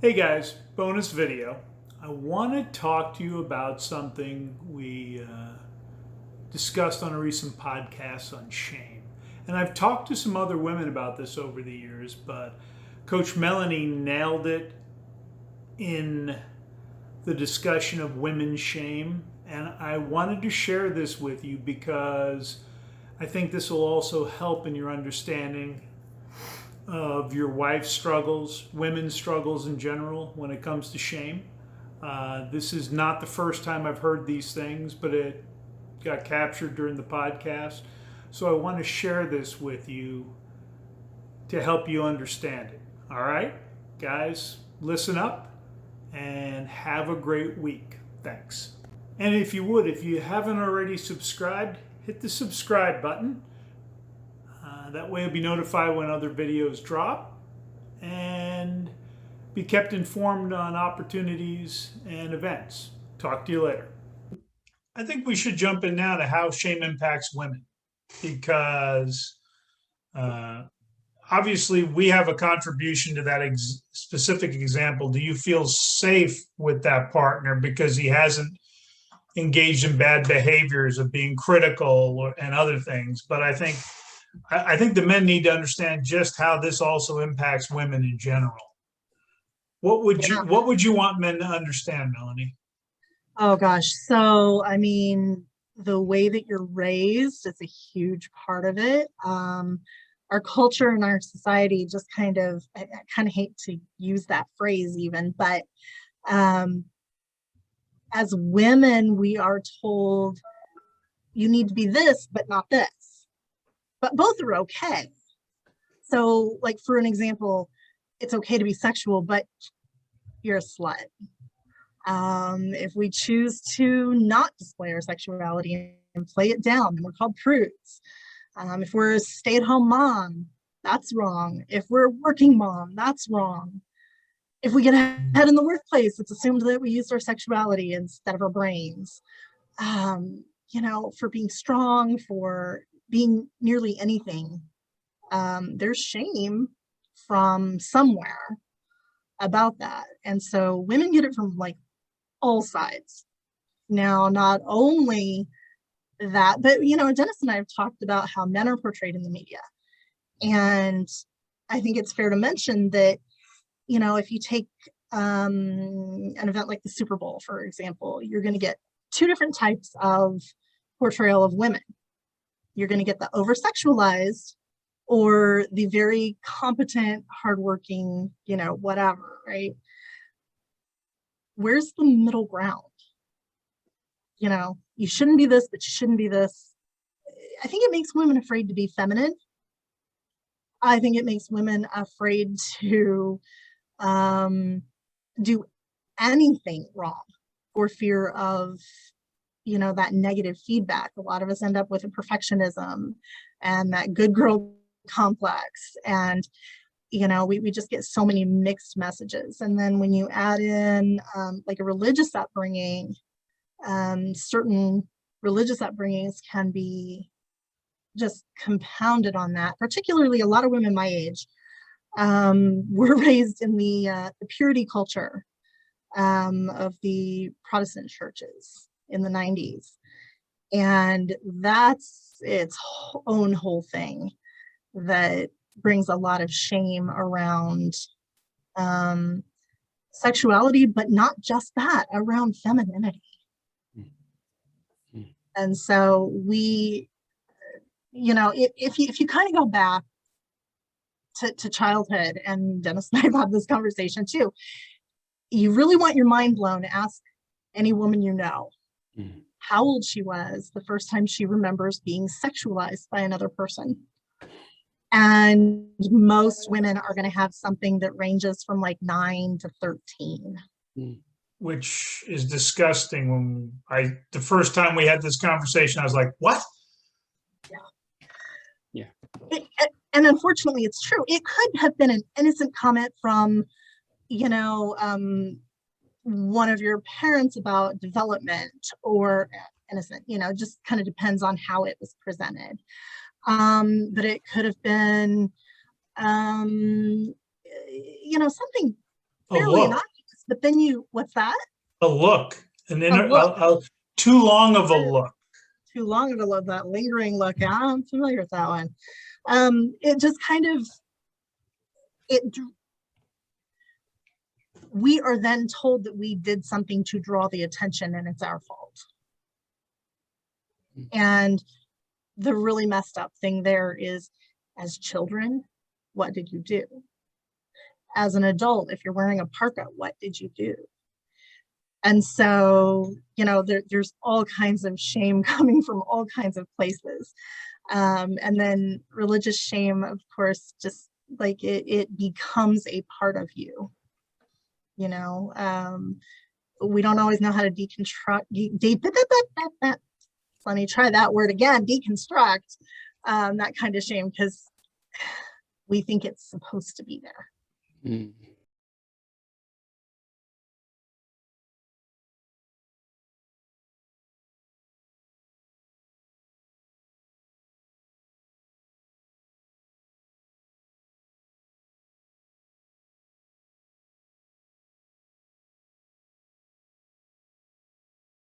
Hey guys, bonus video. I want to talk to you about something we discussed on a recent podcast on shame. And I've talked to some other women about this over the years, but Coach Melanie nailed it in the discussion of women's shame. And I wanted to share this with you because I think this will also help in your understanding of your wife's struggles, women's struggles in general when it comes to shame. This is not the first time I've heard these things, but it got captured during the podcast. So I want to share this with you to help you understand it. All right, guys, listen up and have a great week. Thanks. And if you would, if you haven't already subscribed, hit the subscribe button. That way you'll be notified when other videos drop and be kept informed on opportunities and events. Talk to you later. I think we should jump in now to how shame impacts women because uh, obviously we have a contribution to that specific example. Do you feel safe with that partner because he hasn't engaged in bad behaviors of being critical and other things? But I think the men need to understand just how this also impacts women in general. Yeah. What would you want men to understand, Melanie? Oh gosh. So, I mean, the way that you're raised is a huge part of it. Our culture and our society just I kind of hate to use that phrase even, but um, as women, we are told you need to be this, but not this. But both are okay. So, like for an example, it's okay to be sexual, but you're a slut. If we choose to not display our sexuality and play it down, then we're called prudes. If we're a stay-at-home mom, that's wrong. If we're a working mom, that's wrong. If we get ahead in the workplace, it's assumed that we used our sexuality instead of our brains. For being strong, for being nearly anything, there's shame from somewhere about that. And so women get it from like all sides. Now, not only that, but Dennis and I have talked about how men are portrayed in the media. And I think it's fair to mention that, if you take an event like the Super Bowl, for example, you're going to get two different types of portrayal of women. You're going to get the over sexualized or the very competent, hardworking, whatever, right? Where's the middle ground? You shouldn't be this, but you shouldn't be this. I think it makes women afraid to be feminine. I think it makes women afraid to do anything wrong for fear of, that negative feedback. A lot of us end up with a perfectionism and that good girl complex. And, we just get so many mixed messages. And then when you add in like a religious upbringing, certain religious upbringings can be just compounded on that. Particularly, a lot of women my age were raised in the purity culture of the Protestant churches in the 90s. And that's its own whole thing that brings a lot of shame around sexuality, but not just that, around femininity. And so if you kind of go back to childhood, and Dennis and I have had this conversation too, you really want your mind blown, ask any woman how old she was the first time she remembers being sexualized by another person. And most women are going to have something that ranges from like 9 to 13. Which is disgusting. The first time we had this conversation, I was like, what? Yeah. And unfortunately, it's true. It could have been an innocent comment from, one of your parents about development, or innocent, just kind of depends on how it was presented. But it could have been, something A fairly look. innocuous, but then what's that? A look. A look. Too long of a look. Too long of a look, that lingering look. I'm familiar with that one. It just kind of, we are then told that we did something to draw the attention and it's our fault. And the really messed up thing there is, as children, what did you do? As an adult, if you're wearing a parka, what did you do? And so, there's all kinds of shame coming from all kinds of places. And then religious shame, of course, just like it becomes a part of you. We don't always know how to deconstruct. Let me try that word again, deconstruct that kind of shame, because we think it's supposed to be there.